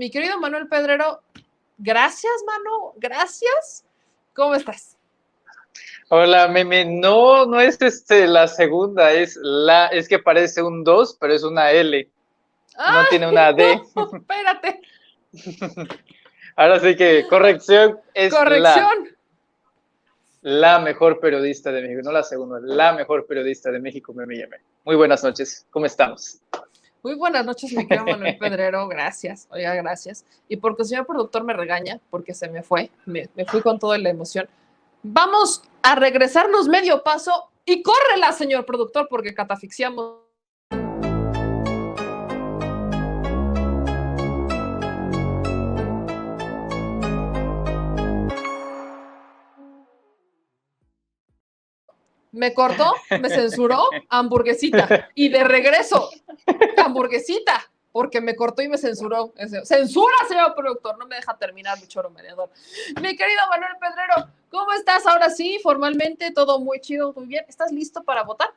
Mi querido Manuel Pedrero, gracias, Manu, gracias. ¿Cómo estás? Hola, Meme. No, no es la segunda, es que parece un 2, pero es una L. No tiene ¡Ay, una D. no! Espérate. Ahora sí que corrección es Corrección. la mejor periodista de México, no la segunda, la mejor periodista de México, Meme Yeme. Muy buenas noches, ¿cómo estamos? Muy buenas noches, mi querido Manuel Pedrero, gracias, oiga, gracias. Y porque el señor productor me regaña, porque se me fue, me fui con toda la emoción. Vamos a regresarnos medio paso y córrela, señor productor, porque catafixiamos. Me cortó, me censuró, hamburguesita. Y de regreso, hamburguesita, porque me cortó y me censuró. Censura, señor productor, no me deja terminar, mi choro mediador. Mi querido Manuel Pedrero, ¿cómo estás? Ahora sí, formalmente, todo muy chido, muy bien. ¿Estás listo para votar?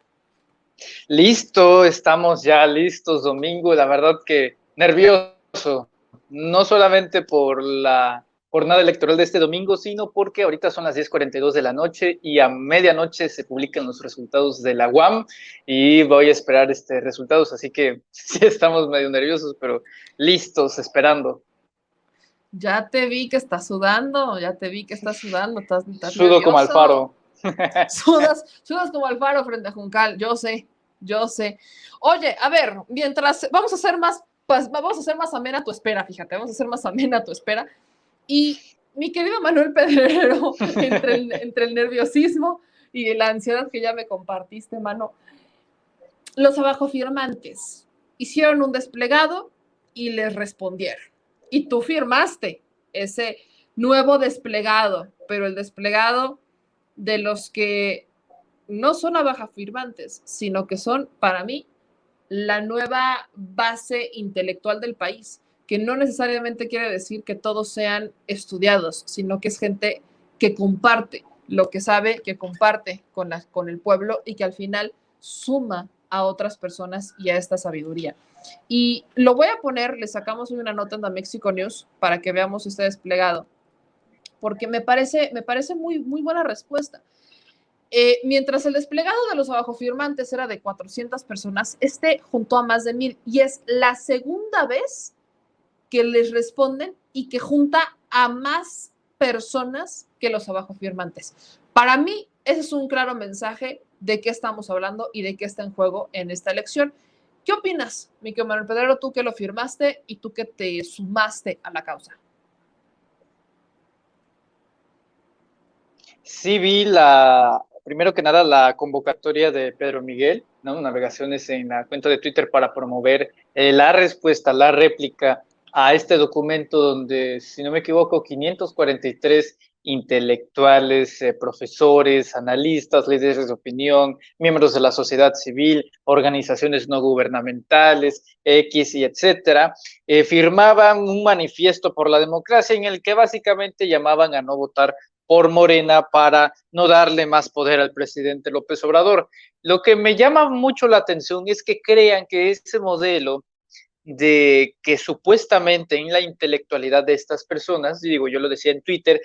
Listo, estamos ya listos, domingo. La verdad que nervioso, no solamente por la jornada electoral de este domingo, sino porque ahorita son las 10:42 de la noche y a medianoche se publican los resultados de la UAM y voy a esperar resultados, así que sí estamos medio nerviosos, pero listos, esperando. Ya te vi que estás sudando, ya te vi que estás sudando, estás Sudo como nervioso. Alfaro. Sudas como Alfaro frente a Juncal, yo sé, yo sé. Oye, a ver, mientras vamos a hacer más, pues, vamos a hacer más amena tu espera, fíjate, vamos a hacer más amena tu espera. Y mi querido Manuel Pedrero, entre el nerviosismo y la ansiedad que ya me compartiste, mano, los abajo firmantes hicieron un desplegado y les respondieron. Y tú firmaste ese nuevo desplegado, pero el desplegado de los que no son abajo firmantes, sino que son, para mí, la nueva base intelectual del país, que no necesariamente quiere decir que todos sean estudiados, sino que es gente que comparte lo que sabe, que comparte con el pueblo y que al final suma a otras personas y a esta sabiduría. Y lo voy a poner, le sacamos una nota en la Mexico News para que veamos este desplegado, porque me parece muy, muy buena respuesta. Mientras el desplegado de los abajo firmantes era de 400 personas, este juntó a más de 1,000 y es la segunda vez que les responden y que junta a más personas que los abajo firmantes. Para mí, ese es un claro mensaje de qué estamos hablando y de qué está en juego en esta elección. ¿Qué opinas, mi querido Manuel Pedrero, tú que lo firmaste y tú que te sumaste a la causa? Sí vi primero que nada, la convocatoria de Pedro Miguel, ¿no? Navegaciones en la cuenta de Twitter para promover la respuesta, la réplica a este documento donde, si no me equivoco, 543 intelectuales, profesores, analistas, líderes de opinión, miembros de la sociedad civil, organizaciones no gubernamentales, X y etcétera, firmaban un manifiesto por la democracia en el que básicamente llamaban a no votar por Morena para no darle más poder al presidente López Obrador. Lo que me llama mucho la atención es que crean que ese modelo de que supuestamente en la intelectualidad de estas personas, digo, yo lo decía en Twitter,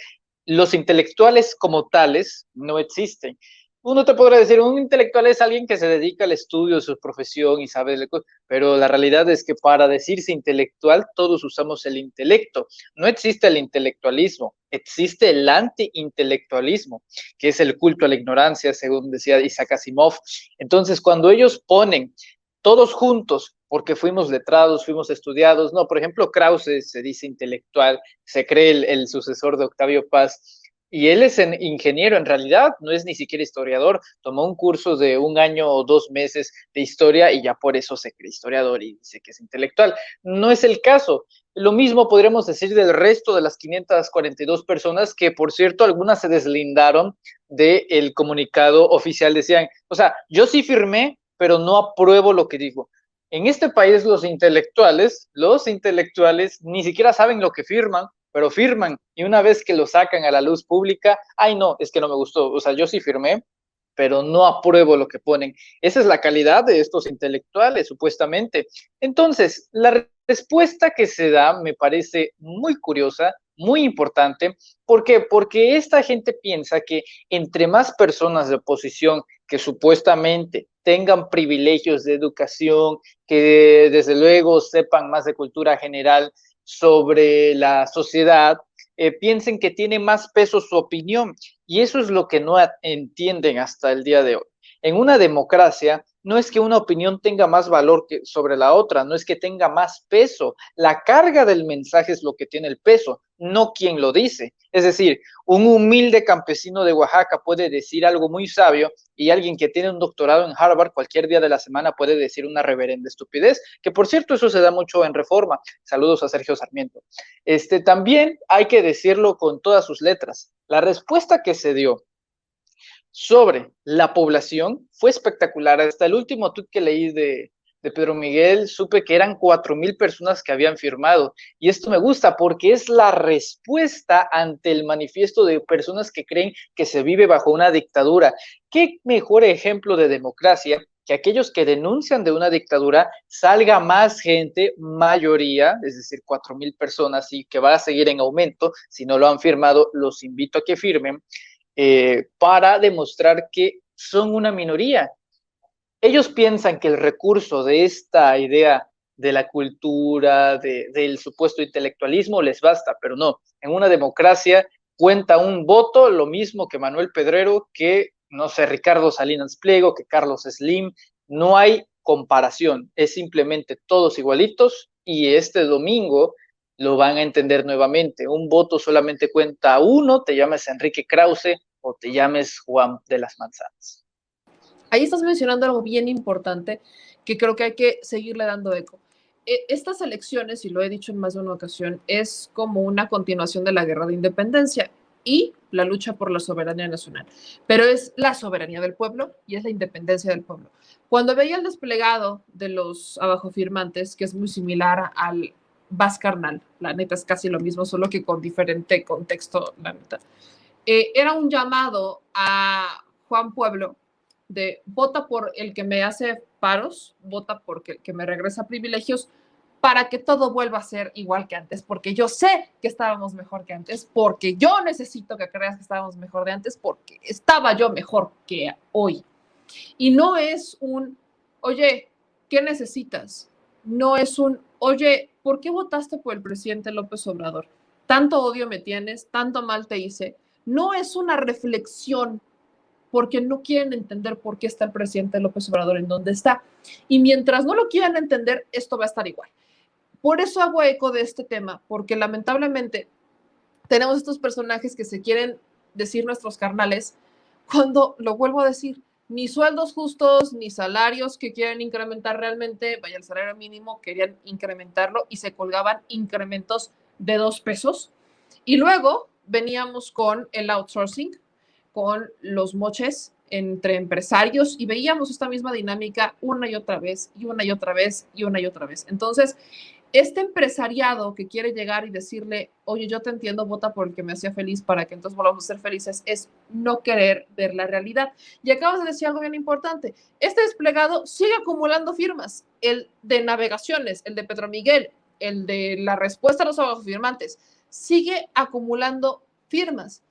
los intelectuales como tales no existen. Uno te podrá decir, un intelectual es alguien que se dedica al estudio de su profesión y sabe, pero la realidad es que para decirse intelectual todos usamos el intelecto. No existe el intelectualismo, existe el anti-intelectualismo, que es el culto a la ignorancia, según decía Isaac Asimov. Entonces, cuando ellos ponen todos juntos, porque fuimos letrados, fuimos estudiados, no, por ejemplo, Krause se dice intelectual, se cree el sucesor de Octavio Paz, y él es ingeniero, en realidad no es ni siquiera historiador, tomó un curso de 1 año o 2 meses de historia y ya por eso se cree historiador y dice que es intelectual. No es el caso. Lo mismo podríamos decir del resto de las 542 personas que, por cierto, algunas se deslindaron del comunicado oficial, decían, o sea, yo sí firmé, pero no apruebo lo que digo. En este país los intelectuales ni siquiera saben lo que firman, pero firman, y una vez que lo sacan a la luz pública, ay no, es que no me gustó, o sea, yo sí firmé, pero no apruebo lo que ponen. Esa es la calidad de estos intelectuales, supuestamente. Entonces, la respuesta que se da me parece muy curiosa, muy importante. ¿Por qué? Porque esta gente piensa que entre más personas de oposición que supuestamente tengan privilegios de educación, que desde luego sepan más de cultura general sobre la sociedad, piensen que tiene más peso su opinión. Y eso es lo que no entienden hasta el día de hoy. En una democracia no es que una opinión tenga más valor que sobre la otra, no es que tenga más peso. La carga del mensaje es lo que tiene el peso, no quien lo dice. Es decir, un humilde campesino de Oaxaca puede decir algo muy sabio y alguien que tiene un doctorado en Harvard cualquier día de la semana puede decir una reverenda estupidez, que por cierto eso se da mucho en Reforma. Saludos a Sergio Sarmiento. También hay que decirlo con todas sus letras. La respuesta que se dio sobre la población fue espectacular. Hasta el último tuit que leí de Pedro Miguel, supe que eran 4,000 personas que habían firmado. Y esto me gusta porque es la respuesta ante el manifiesto de personas que creen que se vive bajo una dictadura. ¿Qué mejor ejemplo de democracia que aquellos que denuncian de una dictadura salga más gente, mayoría, es decir, 4,000 personas, y que va a seguir en aumento? Si no lo han firmado, los invito a que firmen, para demostrar que son una minoría. Ellos piensan que el recurso de esta idea de la cultura, del supuesto intelectualismo les basta, pero no. En una democracia cuenta un voto, lo mismo que Manuel Pedrero, que, no sé, Ricardo Salinas Pliego, que Carlos Slim. No hay comparación, es simplemente todos igualitos, y este domingo lo van a entender nuevamente. Un voto solamente cuenta uno, te llames Enrique Krause o te llames Juan de las Manzanas. Ahí estás mencionando algo bien importante que creo que hay que seguirle dando eco. Estas elecciones, y lo he dicho en más de una ocasión, es como una continuación de la guerra de independencia y la lucha por la soberanía nacional. Pero es la soberanía del pueblo y es la independencia del pueblo. Cuando veía el desplegado de los abajo firmantes, que es muy similar al Vas Carnal, la neta es casi lo mismo, solo que con diferente contexto, la neta. Era un llamado a Juan Pueblo de vota por el que me hace paros, vota por el que me regresa privilegios, para que todo vuelva a ser igual que antes, porque yo sé que estábamos mejor que antes, porque yo necesito que creas que estábamos mejor de antes, porque estaba yo mejor que hoy. Y no es un, oye, ¿qué necesitas? No es un, oye, ¿por qué votaste por el presidente López Obrador? Tanto odio me tienes, tanto mal te hice. No es una reflexión porque no quieren entender por qué está el presidente López Obrador en donde está. Y mientras no lo quieran entender, esto va a estar igual. Por eso hago eco de este tema, porque lamentablemente tenemos estos personajes que se quieren decir nuestros carnales, cuando, lo vuelvo a decir, ni sueldos justos, ni salarios que quieren incrementar realmente, vaya, el salario mínimo, querían incrementarlo y se colgaban incrementos de 2 pesos. Y luego veníamos con el outsourcing, con los moches entre empresarios y veíamos esta misma dinámica una y otra vez, y una y otra vez, y una y otra vez. Entonces, este empresariado que quiere llegar y decirle, oye, yo te entiendo, vota por el que me hacía feliz para que entonces volvamos a ser felices, es no querer ver la realidad. Y acabas de decir algo bien importante. Este desplegado sigue acumulando firmas, el de navegaciones, el de Pedro Miguel, el de la respuesta a los abajo firmantes, sigue acumulando firmas.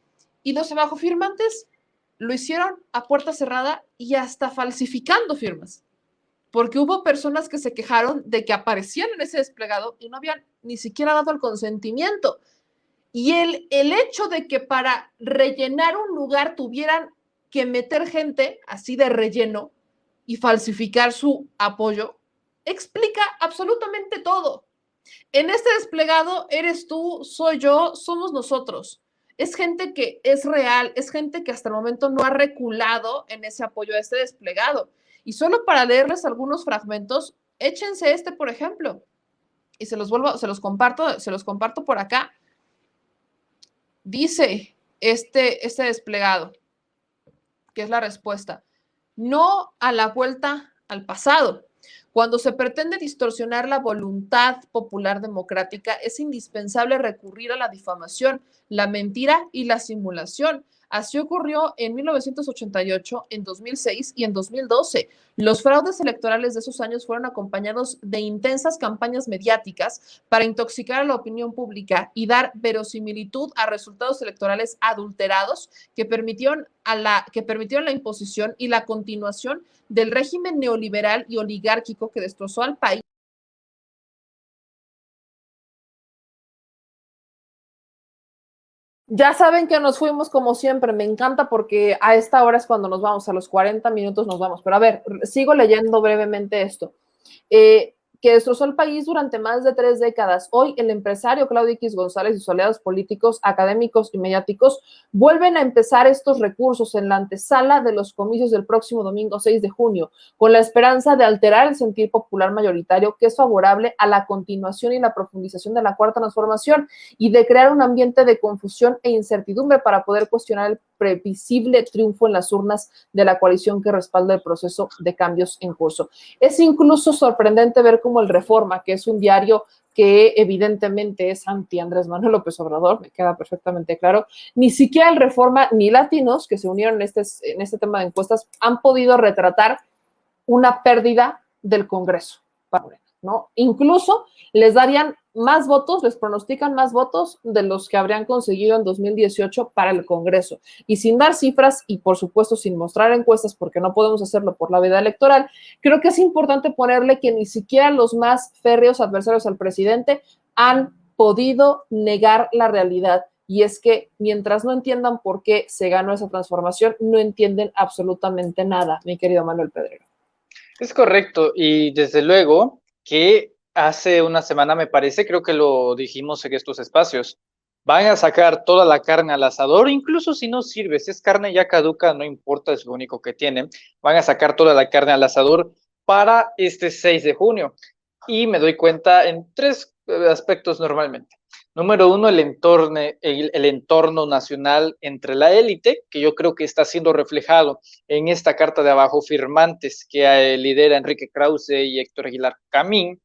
Y los abajo firmantes lo hicieron a puerta cerrada y hasta falsificando firmas, porque hubo personas que se quejaron de que aparecían en ese desplegado y no habían ni siquiera dado el consentimiento. Y el hecho de que para rellenar un lugar tuvieran que meter gente así de relleno y falsificar su apoyo, explica absolutamente todo. En este desplegado eres tú, soy yo, somos nosotros. Es gente que es real, es gente que hasta el momento no ha reculado en ese apoyo a este desplegado. Y solo para leerles algunos fragmentos, échense este, por ejemplo, y se los comparto por acá. Dice este desplegado, que es la respuesta: no a la vuelta al pasado. Cuando se pretende distorsionar la voluntad popular democrática, es indispensable recurrir a la difamación, la mentira y la simulación. Así ocurrió en 1988, en 2006 y en 2012. Los fraudes electorales de esos años fueron acompañados de intensas campañas mediáticas para intoxicar a la opinión pública y dar verosimilitud a resultados electorales adulterados que permitieron la imposición y la continuación del régimen neoliberal y oligárquico que destrozó al país. Ya saben que nos fuimos como siempre, me encanta porque a esta hora es cuando nos vamos, a los 40 minutos nos vamos. Pero a ver, sigo leyendo brevemente esto. Que destrozó el país durante más de 3 décadas. Hoy el empresario Claudio X González y sus aliados políticos, académicos y mediáticos vuelven a empezar estos recursos en la antesala de los comicios del próximo domingo 6 de junio, con la esperanza de alterar el sentir popular mayoritario que es favorable a la continuación y la profundización de la Cuarta Transformación y de crear un ambiente de confusión e incertidumbre para poder cuestionar el previsible triunfo en las urnas de la coalición que respalda el proceso de cambios en curso. Es incluso sorprendente ver cómo el Reforma, que es un diario que evidentemente es anti Andrés Manuel López Obrador, me queda perfectamente claro, ni siquiera el Reforma ni Latinos, que se unieron en este tema de encuestas, han podido retratar una pérdida del Congreso, ¿no? Incluso les darían más votos, les pronostican más votos de los que habrían conseguido en 2018 para el Congreso. Y sin dar cifras y, por supuesto, sin mostrar encuestas, porque no podemos hacerlo por la veda electoral, creo que es importante ponerle que ni siquiera los más férreos adversarios al presidente han podido negar la realidad. Y es que mientras no entiendan por qué se ganó esa transformación, no entienden absolutamente nada, mi querido Manuel Pedrero. Es correcto, y desde luego que hace una semana, me parece, creo que lo dijimos en estos espacios, van a sacar toda la carne al asador, incluso si no sirve, si es carne ya caduca, no importa, es lo único que tienen, van a sacar toda la carne al asador para este 6 de junio. Y me doy cuenta en 3 aspectos normalmente. Número 1, el entorno nacional entre la élite, que yo creo que está siendo reflejado en esta carta de abajo firmantes que lidera Enrique Krause y Héctor Aguilar Camín.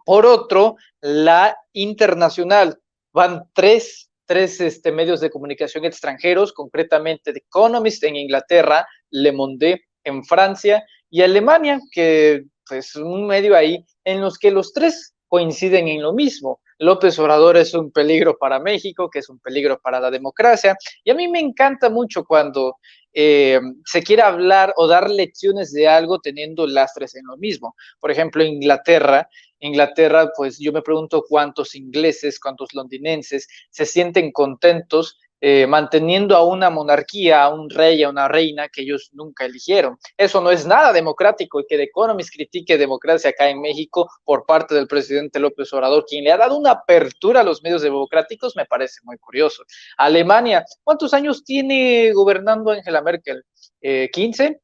Por otro, la internacional. Van tres medios de comunicación extranjeros, concretamente The Economist en Inglaterra, Le Monde en Francia y Alemania, que es un medio ahí en los que los 3 coinciden en lo mismo. López Obrador es un peligro para México, que es un peligro para la democracia, y a mí me encanta mucho cuando se quiere hablar o dar lecciones de algo teniendo lastres en lo mismo. Por ejemplo, Inglaterra, pues yo me pregunto cuántos ingleses, cuántos londinenses se sienten contentos manteniendo a una monarquía, a un rey, a una reina que ellos nunca eligieron. Eso no es nada democrático, y que The Economist critique democracia acá en México por parte del presidente López Obrador, quien le ha dado una apertura a los medios democráticos, me parece muy curioso. Alemania, ¿cuántos años tiene gobernando Angela Merkel? ¿15?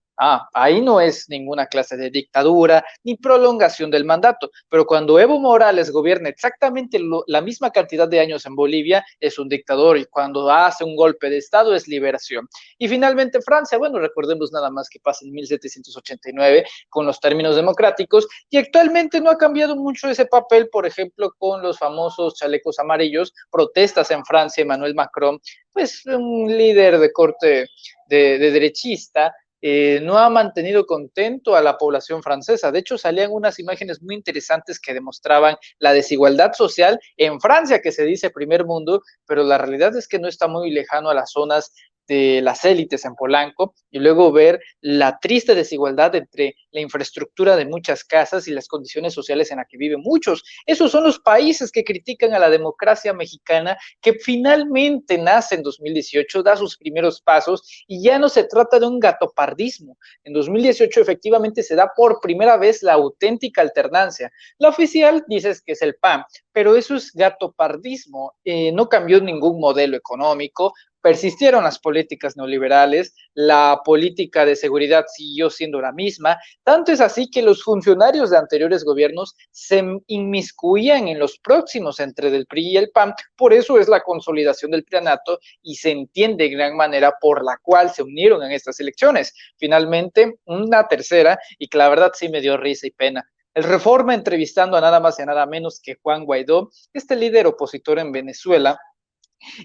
Ahí no es ninguna clase de dictadura ni prolongación del mandato, pero cuando Evo Morales gobierna exactamente la misma cantidad de años en Bolivia, es un dictador, y cuando hace un golpe de Estado es liberación. Y finalmente Francia, bueno, recordemos nada más que pasa en 1789 con los términos democráticos, y actualmente no ha cambiado mucho ese papel, por ejemplo, con los famosos chalecos amarillos, protestas en Francia. Emmanuel Macron, pues un líder de corte de derechista, no ha mantenido contento a la población francesa. De hecho, salían unas imágenes muy interesantes que demostraban la desigualdad social en Francia, que se dice primer mundo, pero la realidad es que no está muy lejano a las zonas de las élites en Polanco, y luego ver la triste desigualdad entre la infraestructura de muchas casas y las condiciones sociales en las que viven muchos. Esos son los países que critican a la democracia mexicana, que finalmente nace en 2018, da sus primeros pasos, y ya no se trata de un gatopardismo. En 2018 efectivamente se da por primera vez la auténtica alternancia. La oficial dices que es el PAN, pero eso es gatopardismo. No cambió ningún modelo económico, persistieron las políticas neoliberales, la política de seguridad siguió siendo la misma. Tanto es así que los funcionarios de anteriores gobiernos se inmiscuían en los próximos entre el PRI y el PAN. Por eso es la consolidación del prianato, y se entiende en gran manera por la cual se unieron en estas elecciones. Finalmente, una tercera, y que la verdad sí me dio risa y pena. El Reforma, entrevistando a nada más y a nada menos que Juan Guaidó, este líder opositor en Venezuela,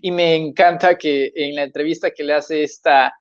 Y me encanta que en la entrevista que le hace esta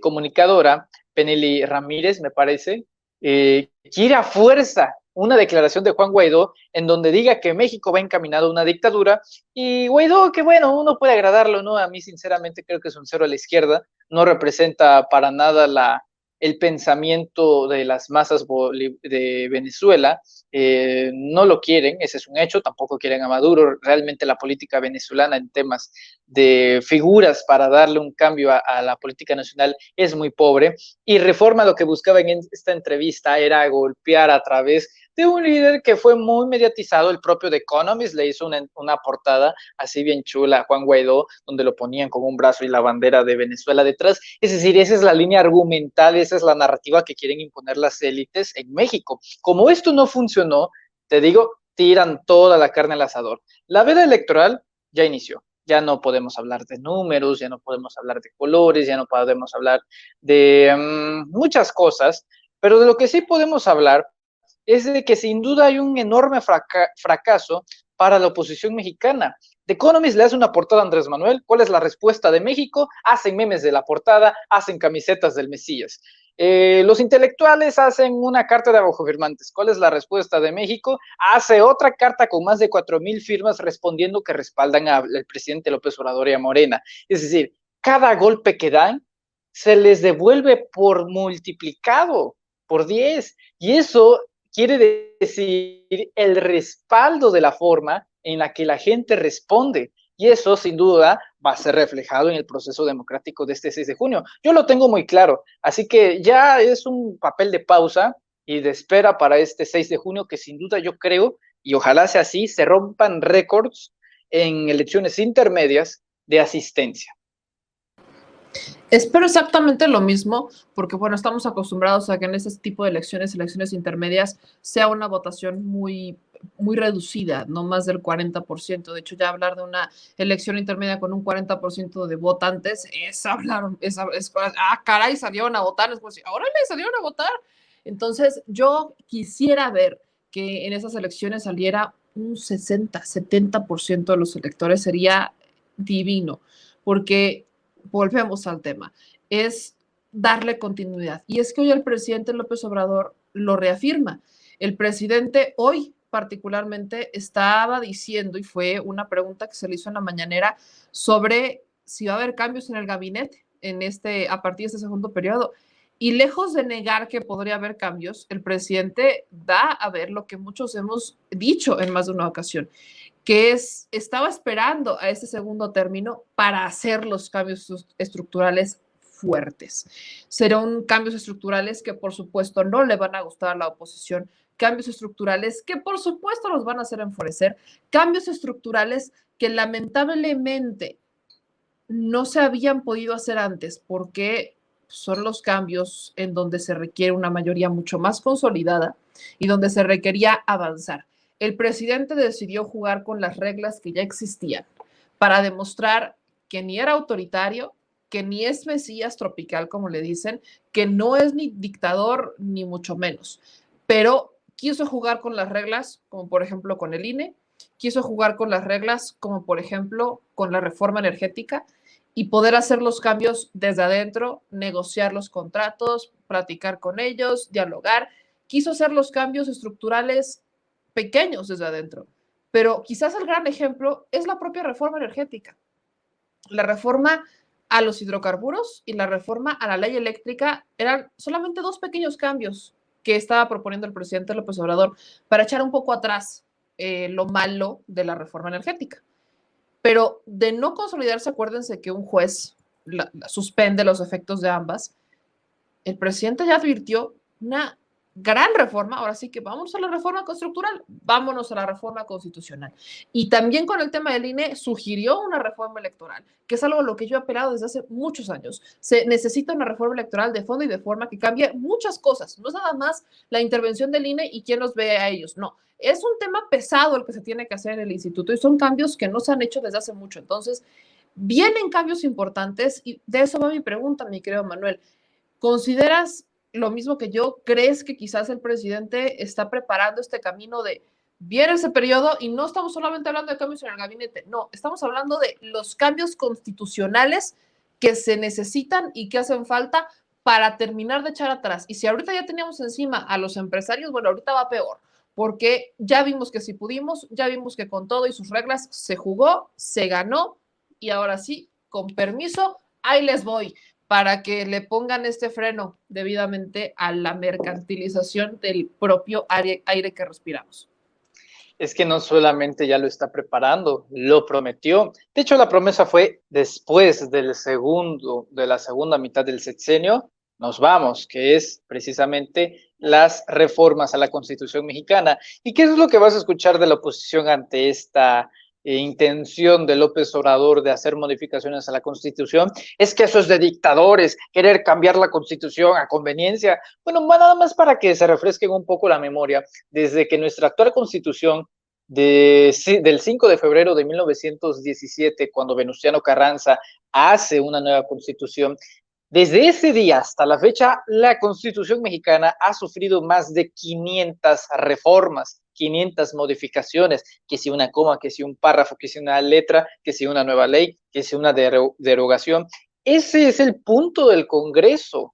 comunicadora, Penely Ramírez, me parece, quiere a fuerza una declaración de Juan Guaidó en donde diga que México va encaminado a una dictadura y Guaidó, que bueno, uno puede agradarlo, ¿no? A mí sinceramente creo que es un cero a la izquierda, no representa para nada el pensamiento de las masas de Venezuela, no lo quieren, ese es un hecho, tampoco quieren a Maduro, realmente la política venezolana en temas de figuras para darle un cambio a la política nacional es muy pobre, y Reforma lo que buscaba en esta entrevista era golpear a través de un líder que fue muy mediatizado, el propio The Economist le hizo una portada así bien chula a Juan Guaidó, donde lo ponían con un brazo y la bandera de Venezuela detrás, es decir, esa es la línea argumental, esa es la narrativa que quieren imponer las élites en México. Como esto no funcionó, te digo, tiran toda la carne al asador. La veda electoral ya inició, ya no podemos hablar de números, ya no podemos hablar de colores, ya no podemos hablar de muchas cosas, pero de lo que sí podemos hablar es de que sin duda hay un enorme fracaso para la oposición mexicana. The Economist le hace una portada a Andrés Manuel. ¿Cuál es la respuesta de México? Hacen memes de la portada, hacen camisetas del Mesías. Los intelectuales hacen una carta de abogofirmantes. ¿Cuál es la respuesta de México? Hace otra carta con más de 4,000 firmas respondiendo que respaldan al presidente López Obrador y a Morena. Es decir, cada golpe que dan se les devuelve por multiplicado, por 10. Y eso quiere decir el respaldo de la forma en la que la gente responde. Y eso, sin duda, va a ser reflejado en el proceso democrático de este 6 de junio. Yo lo tengo muy claro. Así que ya es un papel de pausa y de espera para este 6 de junio que sin duda yo creo, y ojalá sea así, se rompan récords en elecciones intermedias de asistencia. Espero exactamente lo mismo, porque bueno, estamos acostumbrados a que en este tipo de elecciones, elecciones intermedias, sea una votación muy reducida, no más del 40%. De hecho, ya hablar de una elección intermedia con un 40% de votantes es hablar, caray, salieron a votar, es como si, ahora le salieron a votar. Entonces, yo quisiera ver que en esas elecciones saliera un 60-70% de los electores, sería divino, porque volvemos al tema, es darle continuidad. Y es que hoy el presidente López Obrador lo reafirma. El presidente hoy particularmente estaba diciendo, y fue una pregunta que se le hizo en la mañanera, sobre si va a haber cambios en el gabinete a partir de este segundo periodo. Y lejos de negar que podría haber cambios, el presidente da a ver lo que muchos hemos dicho en más de una ocasión, que estaba esperando a este segundo término para hacer los cambios estructurales fuertes. Serán cambios estructurales que por supuesto no le van a gustar a la oposición, cambios estructurales que por supuesto los van a hacer enfurecer, cambios estructurales que lamentablemente no se habían podido hacer antes porque son los cambios en donde se requiere una mayoría mucho más consolidada y donde se requería avanzar. El presidente decidió jugar con las reglas que ya existían para demostrar que ni era autoritario, que ni es mesías tropical, como le dicen, que no es ni dictador, ni mucho menos. Pero quiso jugar con las reglas, como por ejemplo con el INE, quiso jugar con las reglas, como por ejemplo con la reforma energética, y poder hacer los cambios desde adentro, negociar los contratos, platicar con ellos, dialogar. Quiso hacer los cambios estructurales pequeños desde adentro, pero quizás el gran ejemplo es la propia reforma energética. La reforma a los hidrocarburos y la reforma a la ley eléctrica eran solamente dos pequeños cambios que estaba proponiendo el presidente López Obrador para echar un poco atrás lo malo de la reforma energética. Pero de no consolidarse, acuérdense que un juez suspende los efectos de ambas. El presidente ya advirtió una gran reforma, ahora sí que vámonos a la reforma estructural, vámonos a la reforma constitucional. Y también con el tema del INE sugirió una reforma electoral, que es algo a lo que yo he apelado desde hace muchos años. Se necesita una reforma electoral de fondo y de forma que cambie muchas cosas. No es nada más la intervención del INE y quién los ve a ellos, no. Es un tema pesado el que se tiene que hacer en el instituto y son cambios que no se han hecho desde hace mucho. Entonces, vienen cambios importantes y de eso va mi pregunta, mi querido Manuel. ¿Consideras lo mismo que yo? ¿Crees que quizás el presidente está preparando este camino de Viene ese periodo y no estamos solamente hablando de cambios en el gabinete, no, estamos hablando de los cambios constitucionales que se necesitan y que hacen falta para terminar de echar atrás. Y si ahorita ya teníamos encima a los empresarios, bueno, ahorita va peor, porque ya vimos que sí pudimos, ya vimos que con todo y sus reglas se jugó, se ganó, y ahora sí, con permiso, ahí les voy, para que le pongan este freno debidamente a la mercantilización del propio aire que respiramos. Es que no solamente ya lo está preparando, lo prometió. De hecho, la promesa fue después de la segunda mitad del sexenio, nos vamos, que es precisamente las reformas a la Constitución mexicana. ¿Y qué es lo que vas a escuchar de la oposición ante esta intención de López Obrador de hacer modificaciones a la Constitución? Es que eso es de dictadores, querer cambiar la Constitución a conveniencia. Bueno, nada más para que se refresquen un poco la memoria, desde que nuestra actual Constitución del 5 de febrero de 1917, cuando Venustiano Carranza hace una nueva constitución, desde ese día hasta la fecha, la Constitución mexicana ha sufrido más de 500 reformas, 500 modificaciones, que si una coma, que si un párrafo, que si una letra, que si una nueva ley, que si una derogación. Ese es el punto del Congreso.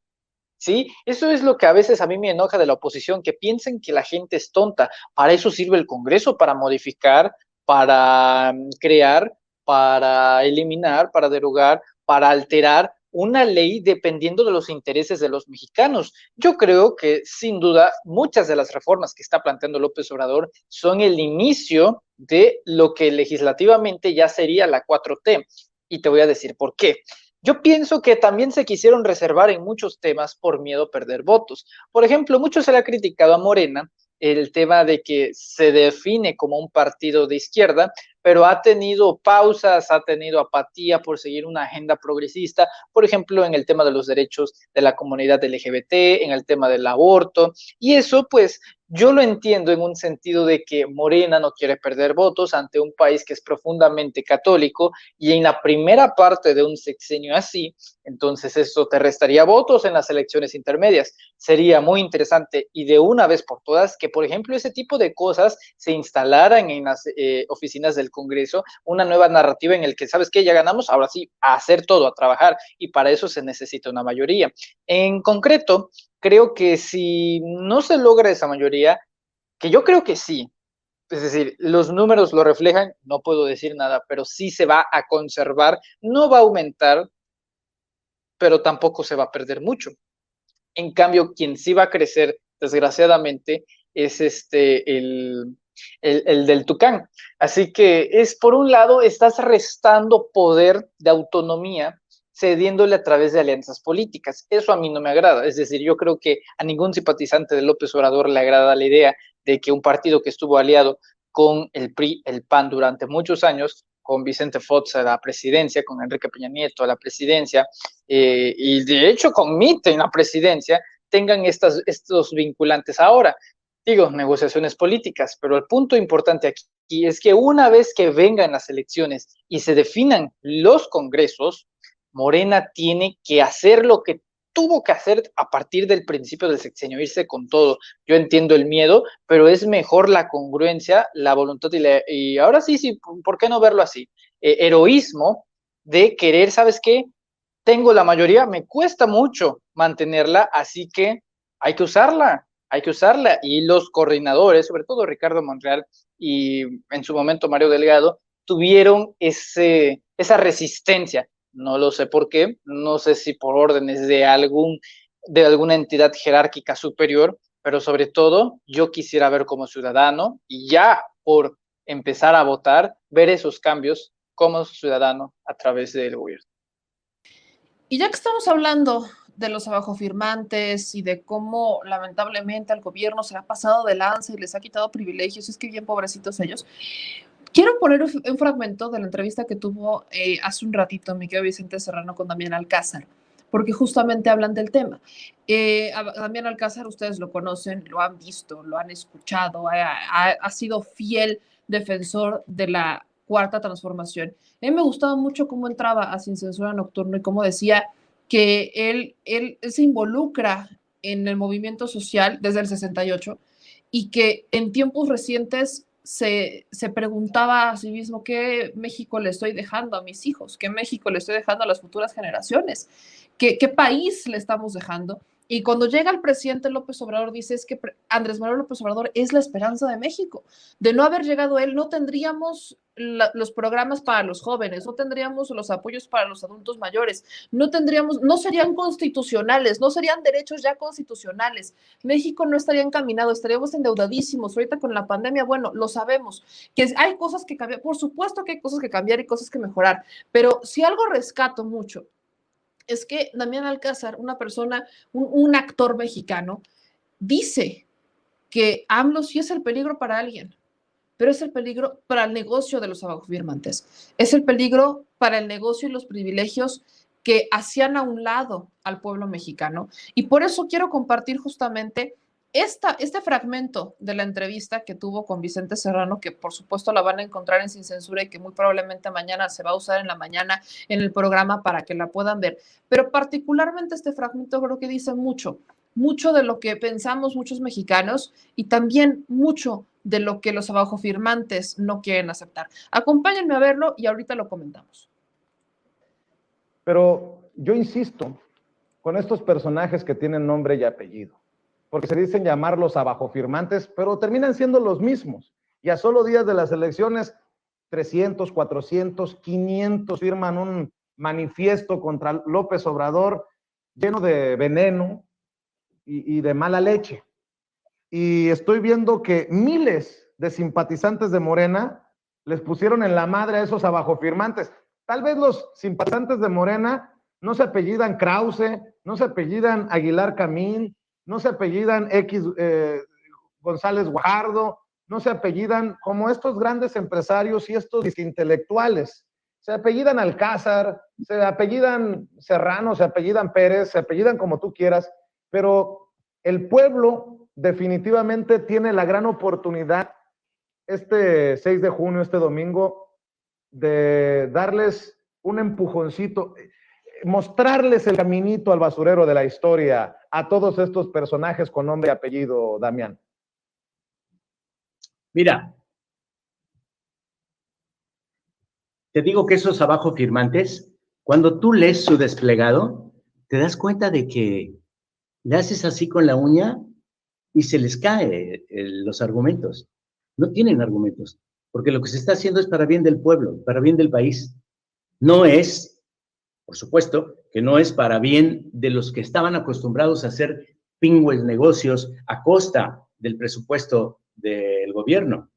¿Sí? Eso es lo que a veces a mí me enoja de la oposición, que piensen que la gente es tonta. Para eso sirve el Congreso, para modificar, para crear, para eliminar, para derogar, para alterar una ley dependiendo de los intereses de los mexicanos. Yo creo que sin duda muchas de las reformas que está planteando López Obrador son el inicio de lo que legislativamente ya sería la 4T. Y te voy a decir por qué. Yo pienso que también se quisieron reservar en muchos temas por miedo a perder votos. Por ejemplo, mucho se le ha criticado a Morena el tema de que se define como un partido de izquierda, pero ha tenido pausas, ha tenido apatía por seguir una agenda progresista, por ejemplo, en el tema de los derechos de la comunidad LGBT, en el tema del aborto, y eso pues yo lo entiendo en un sentido de que Morena no quiere perder votos ante un país que es profundamente católico y en la primera parte de un sexenio así, entonces eso te restaría votos en las elecciones intermedias. Sería muy interesante y de una vez por todas que, por ejemplo, ese tipo de cosas se instalaran en las oficinas del Congreso, una nueva narrativa en el que, ¿sabes qué? Ya ganamos, ahora sí, a hacer todo, a trabajar, y para eso se necesita una mayoría. En concreto, creo que si no se logra esa mayoría, que yo creo que sí, es decir, los números lo reflejan, no puedo decir nada, pero sí se va a conservar, no va a aumentar, pero tampoco se va a perder mucho. En cambio, quien sí va a crecer, desgraciadamente, es el del Tucán. Así que es, por un lado, estás restando poder de autonomía cediéndole a través de alianzas políticas. Eso a mí no me agrada. Es decir, yo creo que a ningún simpatizante de López Obrador le agrada la idea de que un partido que estuvo aliado con el PRI, el PAN durante muchos años, con Vicente Fox a la presidencia, con Enrique Peña Nieto a la presidencia, y de hecho con Mitt en la presidencia, tengan estos vinculantes ahora. Digo, negociaciones políticas, pero el punto importante aquí es que una vez que vengan las elecciones y se definan los congresos, Morena tiene que hacer lo que tuvo que hacer a partir del principio del sexenio, irse con todo. Yo entiendo el miedo, pero es mejor la congruencia, la voluntad y ahora sí, ¿por qué no verlo así? Heroísmo de querer, ¿sabes qué? Tengo la mayoría, me cuesta mucho mantenerla, así que hay que usarla, hay que usarla. Y los coordinadores, sobre todo Ricardo Monreal y en su momento Mario Delgado, tuvieron esa resistencia. No lo sé por qué, no sé si por órdenes de alguna entidad jerárquica superior, pero sobre todo yo quisiera ver como ciudadano y ya por empezar a votar, ver esos cambios como ciudadano a través del gobierno. Y ya que estamos hablando de los abajofirmantes y de cómo lamentablemente al gobierno se ha pasado de lanza y les ha quitado privilegios, es que bien pobrecitos ellos, quiero poner un fragmento de la entrevista que tuvo hace un ratito mi querido Vicente Serrano con Damián Alcázar, porque justamente hablan del tema. Damián Alcázar, ustedes lo conocen, lo han visto, lo han escuchado, ha sido fiel defensor de la cuarta transformación. A mí me gustaba mucho cómo entraba a Sin Censura Nocturno y cómo decía que él se involucra en el movimiento social desde el 68 y que en tiempos recientes se preguntaba a sí mismo qué México le estoy dejando a mis hijos, qué México le estoy dejando a las futuras generaciones, qué país le estamos dejando. Y cuando llega el presidente López Obrador, dice es que Andrés Manuel López Obrador es la esperanza de México. De no haber llegado él, no tendríamos los programas para los jóvenes, no tendríamos los apoyos para los adultos mayores, no tendríamos, no serían constitucionales, no serían derechos ya constitucionales. México no estaría encaminado, estaríamos endeudadísimos. Ahorita con la pandemia, bueno, lo sabemos, que hay cosas que cambiar, por supuesto que hay cosas que cambiar y cosas que mejorar, pero si algo rescato mucho es que Damián Alcázar, una persona, un actor mexicano, dice que AMLO sí es el peligro para alguien, pero es el peligro para el negocio de los abajofirmantes, es el peligro para el negocio y los privilegios que hacían a un lado al pueblo mexicano. Y por eso quiero compartir justamente este fragmento de la entrevista que tuvo con Vicente Serrano, que por supuesto la van a encontrar en Sin Censura y que muy probablemente mañana se va a usar en la mañana en el programa para que la puedan ver. Pero particularmente este fragmento creo que dice mucho, mucho de lo que pensamos muchos mexicanos y también mucho de lo que los abajofirmantes no quieren aceptar. Acompáñenme a verlo y ahorita lo comentamos. Pero yo insisto con estos personajes que tienen nombre y apellido, porque se dicen llamar los abajofirmantes, pero terminan siendo los mismos. Y a solo días de las elecciones, 300, 400, 500 firman un manifiesto contra López Obrador lleno de veneno y de mala leche. Y estoy viendo que miles de simpatizantes de Morena les pusieron en la madre a esos abajofirmantes. Tal vez los simpatizantes de Morena no se apellidan Krause, no se apellidan Aguilar Camín, no se apellidan González Guajardo, no se apellidan como estos grandes empresarios y estos intelectuales. Se apellidan Alcázar, se apellidan Serrano, se apellidan Pérez, se apellidan como tú quieras, pero el pueblo definitivamente tiene la gran oportunidad este 6 de junio, este domingo, de darles un empujoncito, mostrarles el caminito al basurero de la historia a todos estos personajes con nombre y apellido, Damián. Mira, te digo que esos abajofirmantes, cuando tú lees su desplegado, te das cuenta de que le haces así con la uña y se les cae los argumentos. No tienen argumentos, porque lo que se está haciendo es para bien del pueblo, para bien del país. No es, por supuesto, que no es para bien de los que estaban acostumbrados a hacer pingües negocios a costa del presupuesto del gobierno,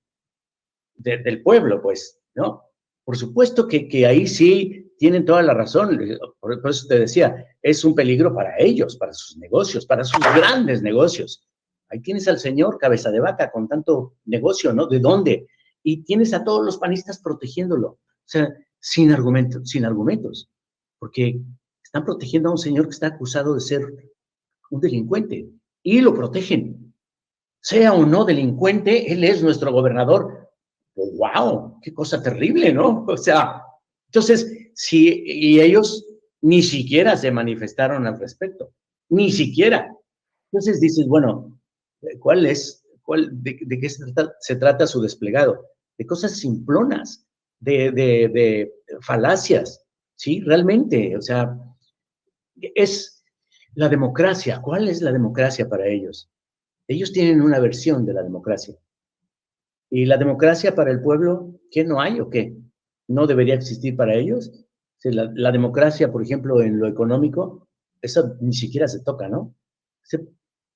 del pueblo, pues, ¿no? Por supuesto que ahí sí tienen toda la razón, por eso te decía, es un peligro para ellos, para sus negocios, para sus grandes negocios. Ahí tienes al señor cabeza de vaca con tanto negocio, ¿no? ¿De dónde? Y tienes a todos los panistas protegiéndolo, o sea, sin argumentos, porque están protegiendo a un señor que está acusado de ser un delincuente y lo protegen. Sea o no delincuente, él es nuestro gobernador. Pues, ¡wow! ¡Qué cosa terrible!, ¿no? O sea, entonces, y ellos ni siquiera se manifestaron al respecto, ni siquiera. Entonces dices, bueno, ¿de qué se trata su desplegado? De cosas simplonas, de falacias, ¿sí? Realmente, o sea, es la democracia. ¿Cuál es la democracia para ellos? Ellos tienen una versión de la democracia. ¿Y la democracia para el pueblo, qué no hay o qué? ¿No debería existir para ellos? Si la democracia, por ejemplo, en lo económico, eso ni siquiera se toca, ¿no?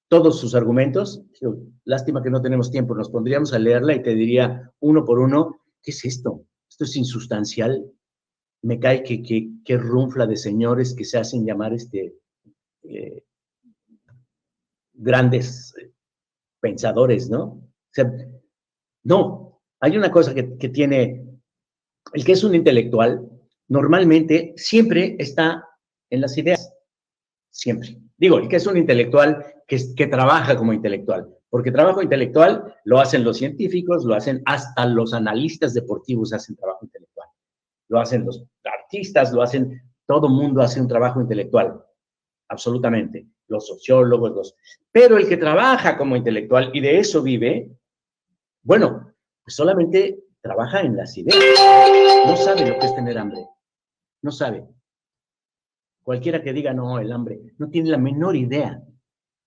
Todos sus argumentos, lástima que no tenemos tiempo, nos pondríamos a leerla y te diría uno por uno, ¿qué es esto? Esto es insustancial. Me cae que runfla de señores que se hacen llamar grandes pensadores, ¿no? O sea, no, hay una cosa que tiene, el que es un intelectual, normalmente siempre está en las ideas, siempre. Digo, el que es un intelectual que trabaja como intelectual, porque trabajo intelectual lo hacen los científicos, lo hacen hasta los analistas deportivos hacen trabajo intelectual, lo hacen los artistas, lo hacen, todo mundo hace un trabajo intelectual, absolutamente, los sociólogos, pero el que trabaja como intelectual y de eso vive, bueno, solamente trabaja en las ideas. No sabe lo que es tener hambre. No sabe. Cualquiera que diga, no, el hambre, no tiene la menor idea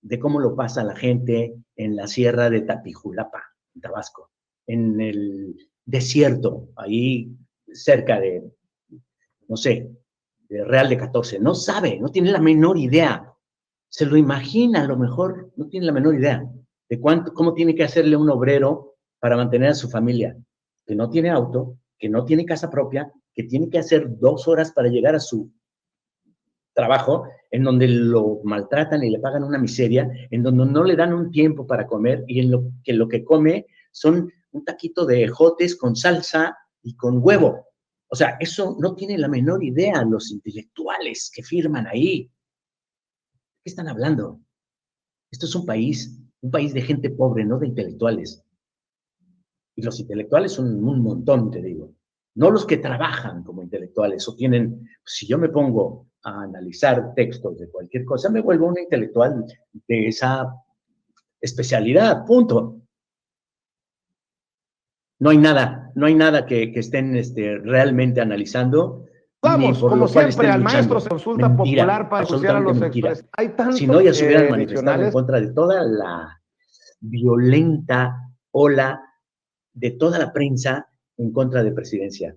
de cómo lo pasa la gente en la sierra de Tapijulapa, en Tabasco, en el desierto, ahí cerca de, no sé, de Real de 14. No sabe, no tiene la menor idea. Se lo imagina, a lo mejor no tiene la menor idea de cómo tiene que hacerle un obrero para mantener a su familia, que no tiene auto, que no tiene casa propia, que tiene que hacer 2 horas para llegar a su trabajo, en donde lo maltratan y le pagan una miseria, en donde no le dan un tiempo para comer y en lo que come son un taquito de ejotes con salsa y con huevo. O sea, eso no tiene la menor idea los intelectuales que firman ahí. ¿De qué están hablando? Esto es un país de gente pobre, no de intelectuales. Y los intelectuales son un montón, te digo. No los que trabajan como intelectuales o tienen, si yo me pongo a analizar textos de cualquier cosa, me vuelvo un intelectual de esa especialidad, punto. No hay nada que estén realmente analizando. Vamos, por como lo cual siempre, estén al maestro luchando. se consulta Mentira, popular para anunciar a los mentira. expresidentes. Hay tantos Si no, ya se hubieran manifestado en regionales. contra de toda la violenta ola de toda la prensa en contra de Presidencia.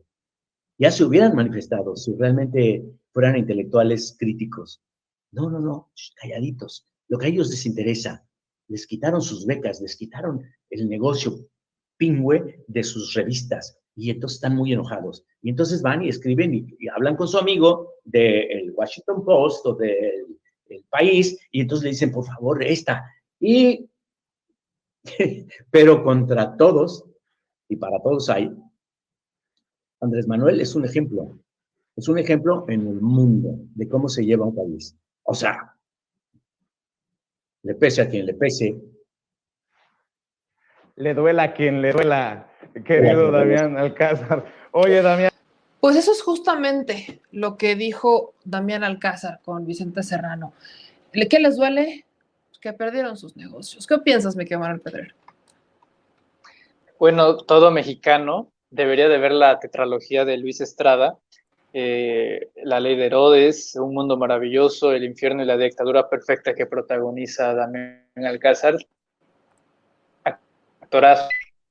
Ya se hubieran manifestado si realmente fueran intelectuales críticos. No, calladitos. Lo que a ellos les interesa. Les quitaron sus becas, les quitaron el negocio pingüe de sus revistas y entonces están muy enojados. Y entonces van y escriben y hablan con su amigo del Washington Post o del País y entonces le dicen, por favor, esta. Y, pero contra todos y para todos hay. Andrés Manuel es un ejemplo en el mundo de cómo se lleva un país. O sea, le pese a quien le pese. Le duela a quien le duela, querido Damián Alcázar. Oye, Damián. Pues eso es justamente lo que dijo Damián Alcázar con Vicente Serrano. ¿Qué les duele? Que perdieron sus negocios. ¿Qué piensas, mi querido Manuel Pedrero? Bueno, todo mexicano debería de ver la tetralogía de Luis Estrada, La Ley de Herodes, Un Mundo Maravilloso, El Infierno y la Dictadura Perfecta, que protagoniza Damián Alcázar, actorazo.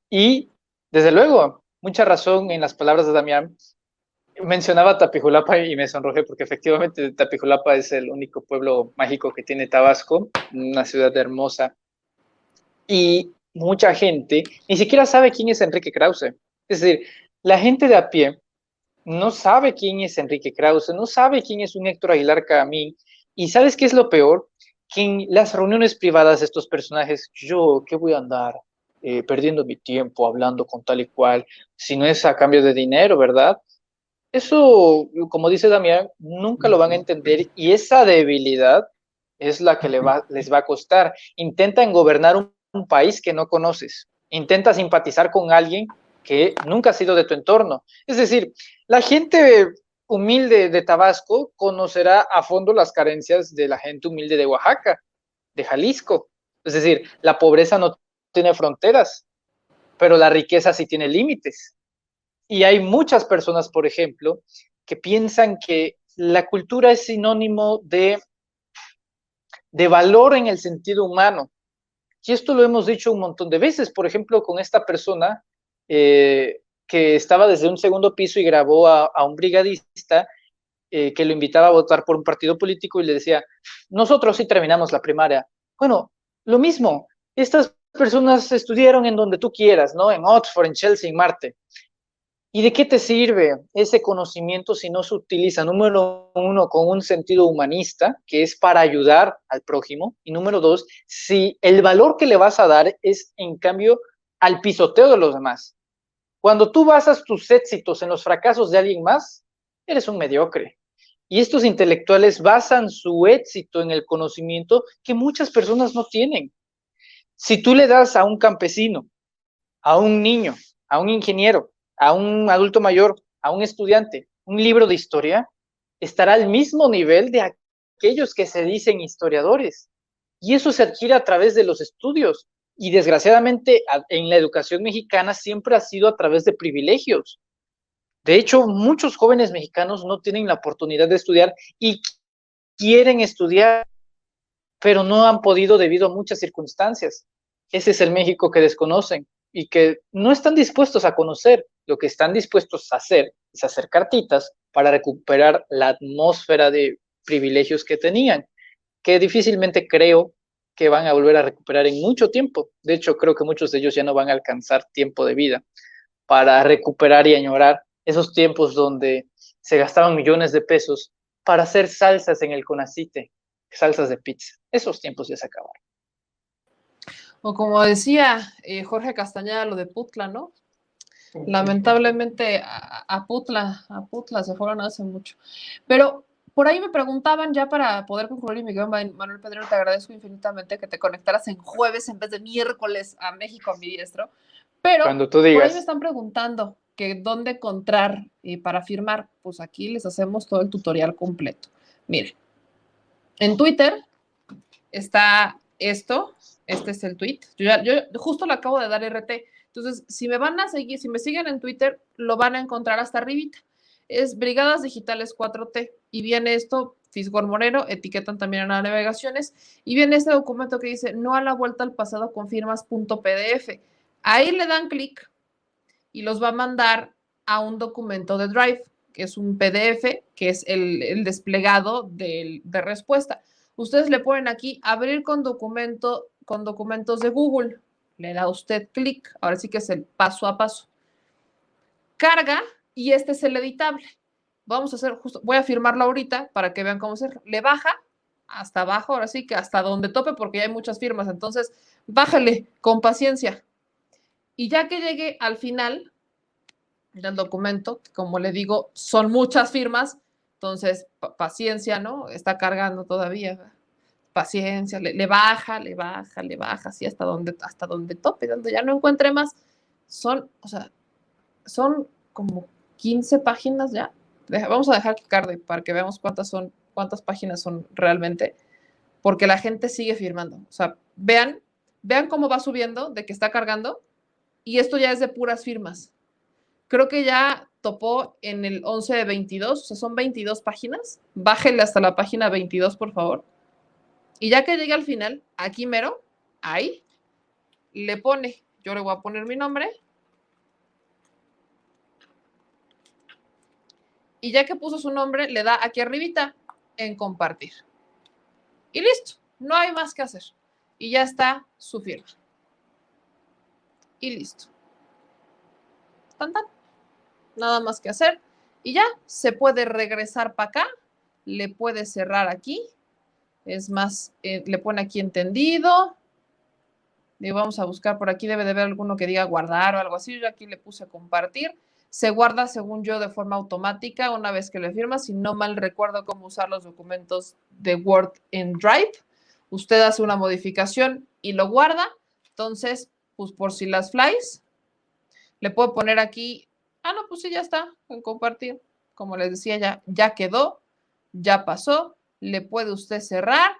Y, desde luego, mucha razón en las palabras de Damián. Mencionaba Tapijulapa y me sonrojé porque efectivamente Tapijulapa es el único pueblo mágico que tiene Tabasco, una ciudad hermosa. Y mucha gente ni siquiera sabe quién es Enrique Krause. Es decir, la gente de a pie no sabe quién es Enrique Krause, no sabe quién es un Héctor Aguilar Camín. ¿Y sabes qué es lo peor? Que en las reuniones privadas de estos personajes, yo, ¿qué voy a andar perdiendo mi tiempo hablando con tal y cual, si no es a cambio de dinero, ¿verdad? Eso, como dice Damián, nunca lo van a entender y esa debilidad es la que les va a costar. Intentan gobernar un país que no conoces. Intenta simpatizar con alguien que nunca ha sido de tu entorno. Es decir, la gente humilde de Tabasco conocerá a fondo las carencias de la gente humilde de Oaxaca, de Jalisco. Es decir, la pobreza no tiene fronteras, pero la riqueza sí tiene límites. Y hay muchas personas, por ejemplo, que piensan que la cultura es sinónimo de valor en el sentido humano. Y esto lo hemos dicho un montón de veces, por ejemplo, con esta persona que estaba desde un segundo piso y grabó a un brigadista que lo invitaba a votar por un partido político y le decía, nosotros sí terminamos la primaria. Bueno, lo mismo, estas personas estudiaron en donde tú quieras, ¿no? En Oxford, en Chelsea, en Marte. ¿Y de qué te sirve ese conocimiento si no se utiliza, número uno, con un sentido humanista, que es para ayudar al prójimo? Y número dos, si el valor que le vas a dar es, en cambio, al pisoteo de los demás. Cuando tú basas tus éxitos en los fracasos de alguien más, eres un mediocre. Y estos intelectuales basan su éxito en el conocimiento que muchas personas no tienen. Si tú le das a un campesino, a un niño, a un ingeniero, a un adulto mayor, a un estudiante, un libro de historia, estará al mismo nivel de aquellos que se dicen historiadores. Y eso se adquiere a través de los estudios. Y desgraciadamente en la educación mexicana siempre ha sido a través de privilegios. De hecho, muchos jóvenes mexicanos no tienen la oportunidad de estudiar y quieren estudiar, pero no han podido debido a muchas circunstancias. Ese es el México que desconocen y que no están dispuestos a conocer. Lo que están dispuestos a hacer es hacer cartitas para recuperar la atmósfera de privilegios que tenían, que difícilmente creo que van a volver a recuperar en mucho tiempo. De hecho, creo que muchos de ellos ya no van a alcanzar tiempo de vida para recuperar y añorar esos tiempos donde se gastaban millones de pesos para hacer salsas en el Conacite, salsas de pizza. Esos tiempos ya se acabaron. O como decía Jorge Castañeda, lo de Putla, ¿no? Lamentablemente a Putla se fueron hace mucho. Pero por ahí me preguntaban, ya para poder concluir, mi querido Manuel Pedrero, te agradezco infinitamente que te conectaras en jueves en vez de miércoles a México Ambidiestro. Pero Cuando tú por ahí me digas. están preguntando que dónde encontrar para firmar. Pues aquí les hacemos todo el tutorial completo. Miren, en Twitter está esto. Este es el tweet. Yo justo le acabo de dar RT. Entonces, si me van a seguir, si me siguen en Twitter, lo van a encontrar hasta arribita. Es Brigadas Digitales 4T. Y viene esto, Fisgor Moreno, etiquetan también a las navegaciones. Y viene este documento que dice, no a la vuelta al pasado con firmas.pdf. Ahí le dan clic y los va a mandar a un documento de Drive, que es un PDF, que es el desplegado de respuesta. Ustedes le ponen aquí, abrir con documentos de Google. Le da usted clic. Ahora sí que es el paso a paso. Carga y este es el editable. Vamos a hacer justo, voy a firmarlo ahorita para que vean cómo hacerlo. Le baja hasta abajo, ahora sí que hasta donde tope, porque ya hay muchas firmas. Entonces, bájale con paciencia. Y ya que llegue al final del documento, que como le digo, son muchas firmas, entonces paciencia, ¿no? Está cargando todavía. Paciencia, le baja, así hasta donde tope, donde ya no encuentre más. Son son como 15 páginas ya. Vamos a dejar que cargue para que veamos cuántas páginas son realmente, porque la gente sigue firmando. O sea, vean cómo va subiendo de que está cargando, y esto ya es de puras firmas. Creo que ya topó en el 11 de 22, o sea, son 22 páginas. Bájele hasta la página 22, por favor. Y ya que llegue al final, aquí mero, ahí, le pone, yo le voy a poner mi nombre. Y ya que puso su nombre, le da aquí arribita en compartir. Y listo, no hay más que hacer. Y ya está su firma. Y listo. Tan, tan. Nada más que hacer. Y ya se puede regresar para acá. Le puede cerrar aquí. Es más, le pone aquí entendido. Y vamos a buscar por aquí. Debe de haber alguno que diga guardar o algo así. Yo aquí le puse compartir. Se guarda, según yo, de forma automática una vez que le firma. Si no mal recuerdo cómo usar los documentos de Word en Drive, usted hace una modificación y lo guarda. Entonces, pues por si las flies, le puedo poner aquí, no, pues sí, ya está, en compartir. Como les decía, ya quedó, ya pasó, le puede usted cerrar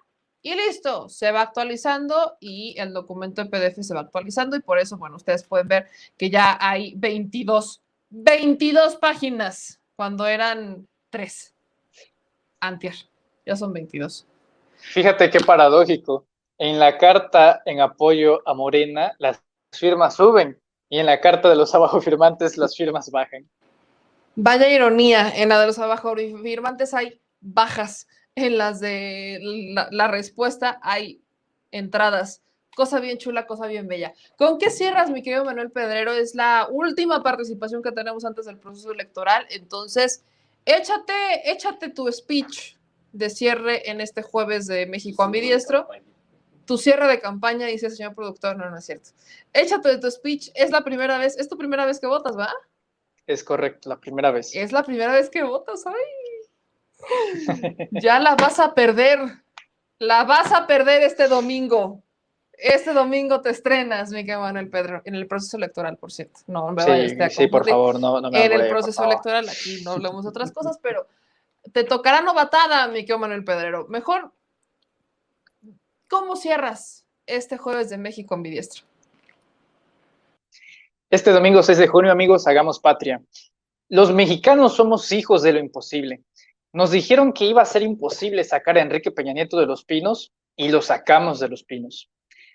y listo, se va actualizando y el documento en PDF se va actualizando y por eso, bueno, ustedes pueden ver que ya hay 22 páginas cuando eran 3 antier, ya son 22. Fíjate qué paradójico. En la carta en apoyo a Morena, las firmas suben y en la carta de los abajo firmantes, las firmas bajan. Vaya ironía, en la de los abajo firmantes hay bajas, en las de la respuesta hay entradas. Cosa bien chula, cosa bien bella. ¿Con qué cierras, mi querido Manuel Pedrero? Es la última participación que tenemos antes del proceso electoral, entonces échate tu speech de cierre en este jueves de México Ambidiestro. Tu cierre de campaña, dice el señor productor, no es cierto. Échate tu speech, es tu primera vez que votas, ¿va? Es correcto, la primera vez. Es la primera vez que votas, ay. Ya la vas a perder. La vas a perder este domingo. Este domingo te estrenas, mi querido Manuel Pedro, en el proceso electoral, por cierto. No me vayas a confundir. Sí, por favor, no me en el proceso electoral, aquí no hablamos de otras cosas, pero te tocará novatada, mi querido Manuel Pedrero. Mejor, ¿cómo cierras este jueves de México ambidiestro? Este domingo 6 de junio, amigos, hagamos patria. Los mexicanos somos hijos de lo imposible. Nos dijeron que iba a ser imposible sacar a Enrique Peña Nieto de Los Pinos y lo sacamos de Los Pinos.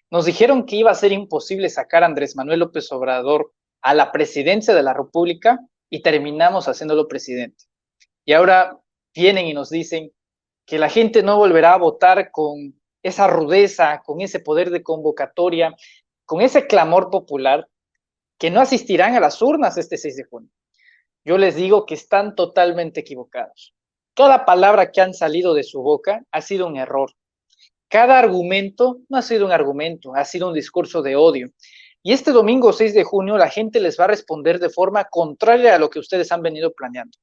Nos dijeron que iba a ser imposible sacar a Andrés Manuel López Obrador a la presidencia de la República y terminamos haciéndolo presidente. Y ahora vienen y nos dicen que la gente no volverá a votar con esa rudeza, con ese poder de convocatoria, con ese clamor popular, que no asistirán a las urnas este 6 de junio. Yo les digo que están totalmente equivocados. Cada palabra que han salido de su boca ha sido un error. Cada argumento no ha sido un argumento, ha sido un discurso de odio. Y este domingo 6 de junio la gente les va a responder de forma contraria a lo que ustedes han venido planeando.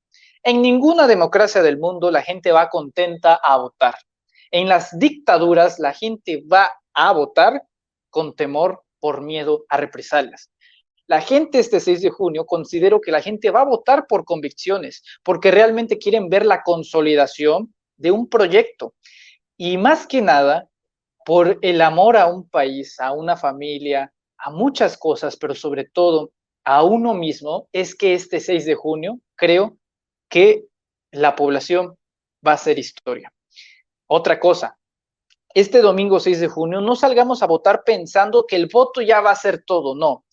En ninguna democracia del mundo la gente va contenta a votar. En las dictaduras la gente va a votar con temor por miedo a represalias. La gente este 6 de junio considero que la gente va a votar por convicciones, porque realmente quieren ver la consolidación de un proyecto. Y más que nada, por el amor a un país, a una familia, a muchas cosas, pero sobre todo a uno mismo, es que este 6 de junio creo que la población va a hacer historia. Otra cosa, este domingo 6 de junio no salgamos a votar pensando que el voto ya va a ser todo, no.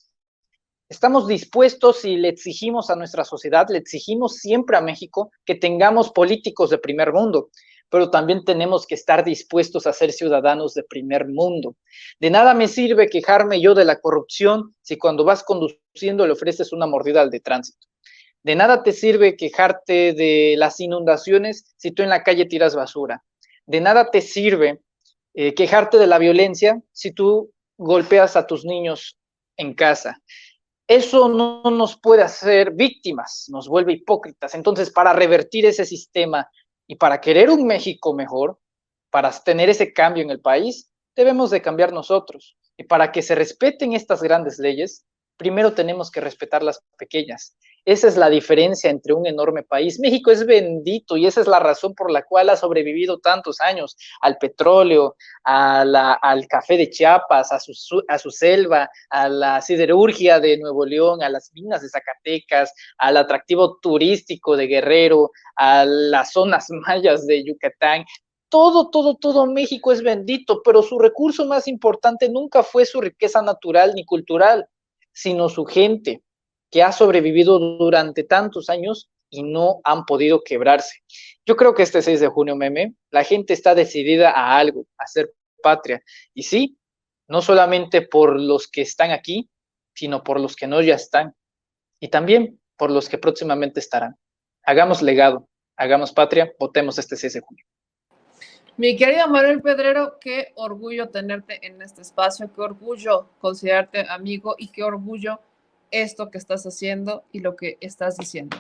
Estamos dispuestos y le exigimos a nuestra sociedad, le exigimos siempre a México que tengamos políticos de primer mundo, pero también tenemos que estar dispuestos a ser ciudadanos de primer mundo. De nada me sirve quejarme yo de la corrupción si cuando vas conduciendo le ofreces una mordida al de tránsito. De nada te sirve quejarte de las inundaciones si tú en la calle tiras basura. De nada te sirve quejarte de la violencia si tú golpeas a tus niños en casa. Eso no nos puede hacer víctimas, nos vuelve hipócritas. Entonces, para revertir ese sistema y para querer un México mejor, para tener ese cambio en el país, debemos de cambiar nosotros. Y para que se respeten estas grandes leyes, primero tenemos que respetar las pequeñas. Esa es la diferencia entre un enorme país. México es bendito y esa es la razón por la cual ha sobrevivido tantos años al petróleo, al café de Chiapas, a su selva, a la siderurgia de Nuevo León, a las minas de Zacatecas, al atractivo turístico de Guerrero, a las zonas mayas de Yucatán. Todo México es bendito, pero su recurso más importante nunca fue su riqueza natural ni cultural, sino su gente, que ha sobrevivido durante tantos años y no han podido quebrarse. Yo creo que este 6 de junio, Meme, la gente está decidida a algo, a ser patria. Y sí, no solamente por los que están aquí, sino por los que no ya están. Y también por los que próximamente estarán. Hagamos legado, hagamos patria, votemos este 6 de junio. Mi querido Manuel Pedrero, qué orgullo tenerte en este espacio, qué orgullo considerarte amigo y qué orgullo esto que estás haciendo y lo que estás diciendo.